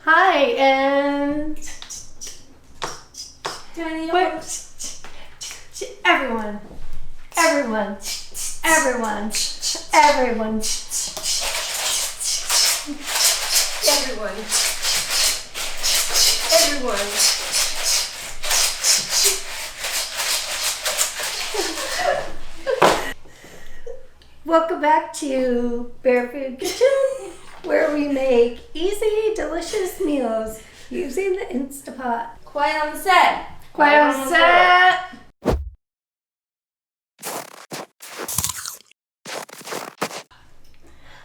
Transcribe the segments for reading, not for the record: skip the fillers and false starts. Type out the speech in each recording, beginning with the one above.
Hi, and everyone, everyone, everyone, everyone, everyone, everyone. Welcome back to Barefoot Kitchen, where we make easy, delicious meals using the Instapot. Quiet on the set. Quiet on set.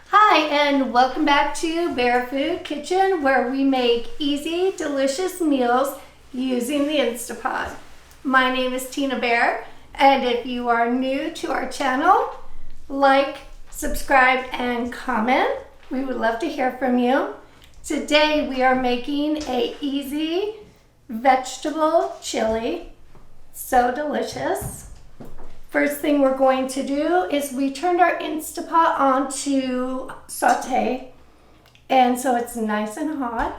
Hi, and welcome back to Barefoot Kitchen, where we make easy, delicious meals using the Instapot. My name is Tina Bear, and if you are new to our channel, like, subscribe, and comment. We would love to hear from you. Today we are making a easy vegetable chili. So delicious. First thing we're going to do is we turned our Instapot on to saute, and so it's nice and hot.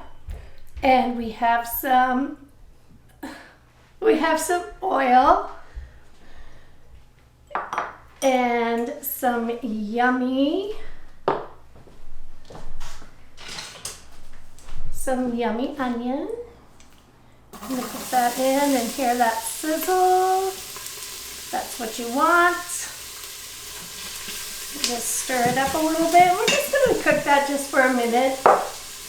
And we have some oil and some yummy onion. I'm gonna put that in and hear that sizzle. That's what you want. Just stir it up a little bit. We're just gonna cook that just for a minute.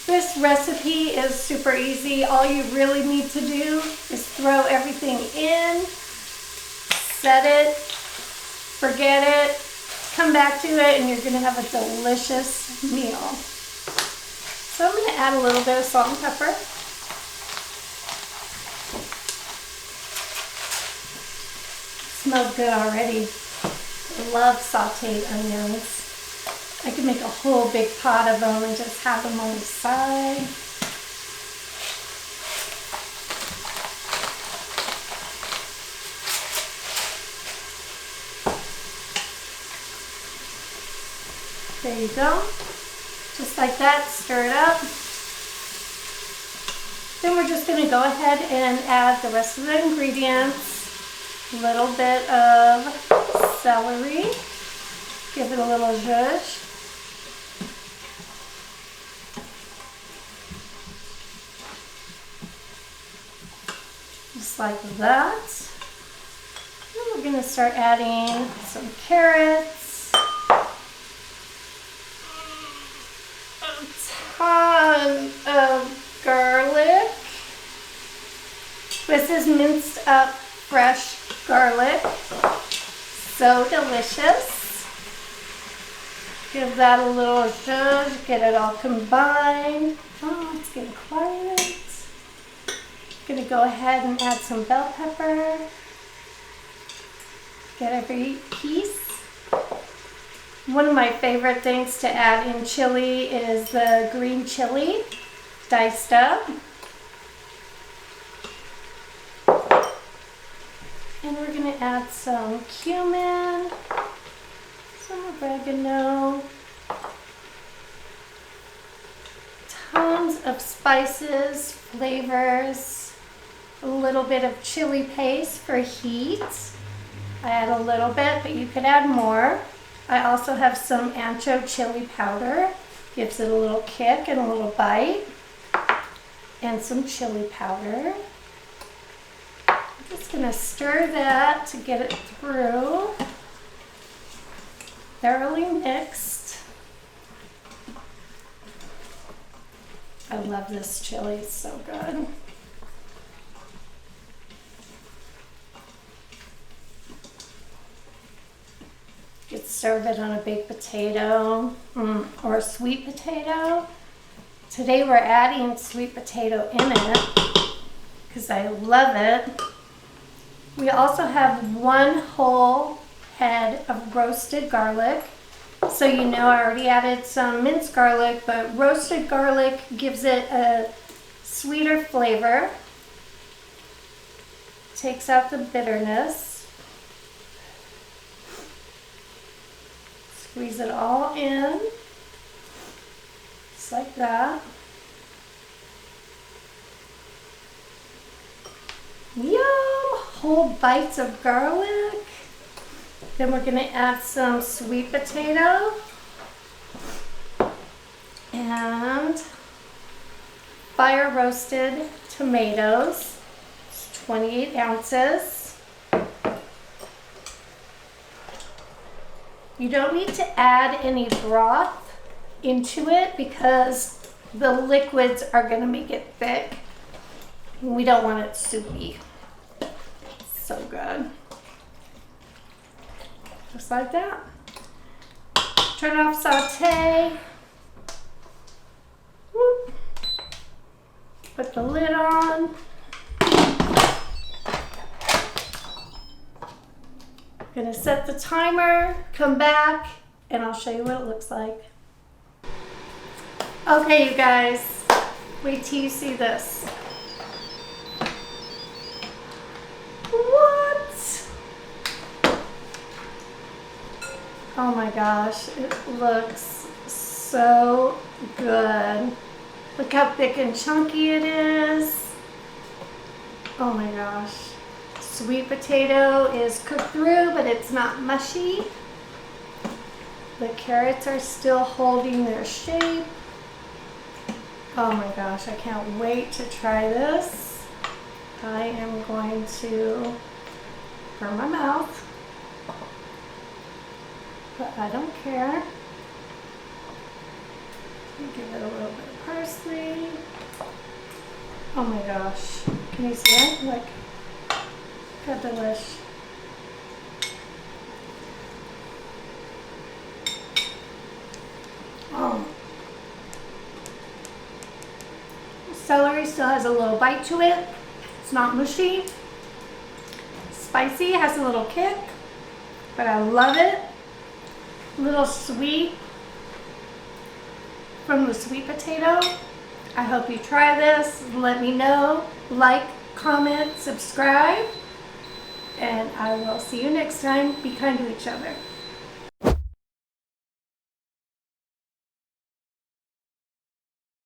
This recipe is super easy. All you really need to do is throw everything in, set it, forget it, come back to it, and you're gonna have a delicious meal. So I'm gonna add a little bit of salt and pepper. Smells good already. I love sauteed onions. I could make a whole big pot of them and just have them on the side. There you go. Just like that, stir it up. Then we're just going to go ahead and add the rest of the ingredients. A little bit of celery. Give it a little zhuzh. Just like that. Then we're going to start adding some carrots. A ton of garlic. This is minced up fresh garlic. So delicious. Give that a little zhuzh, get it all combined. Oh, it's getting quiet. Gonna go ahead and add some bell pepper. Get every piece. One of my favorite things to add in chili is the green chili, diced up. And we're going to add some cumin, some oregano, tons of spices, flavors, a little bit of chili paste for heat. I add a little bit, but you could add more. I also have some ancho chili powder, gives it a little kick and a little bite, and some chili powder. Just gonna stir that to get it through. Thoroughly mixed. I love this chili, it's so good. You could serve it on a baked potato or a sweet potato. Today we're adding sweet potato in it because I love it. We also have one whole head of roasted garlic. So you know I already added some minced garlic, but roasted garlic gives it a sweeter flavor. Takes out the bitterness. Squeeze it all in, just like that. whole bites of garlic. Then we're gonna add some sweet potato and fire roasted tomatoes. It's 28 ounces. You don't need to add any broth into it because the liquids are gonna make it thick. We don't want it soupy. So good. Just like that. Turn off saute. Whoop. Put the lid on. Gonna set the timer, come back, and I'll show you what it looks like. Okay, you guys, wait till you see this. What? Oh my gosh, it looks so good. Look how thick and chunky it is. Oh my gosh. Sweet potato is cooked through, but it's not mushy. The carrots are still holding their shape. Oh my gosh, I can't wait to try this. I am going to burn my mouth, but I don't care. Give it a little bit of parsley. Oh my gosh, can you see it? Like, how delish. Oh. Celery still has a little bite to it. It's not mushy. Spicy, has a little kick, but I love it. A little sweet from the sweet potato. I hope you try this. Let me know. Like, comment, subscribe, and I will see you next time. Be kind to each other.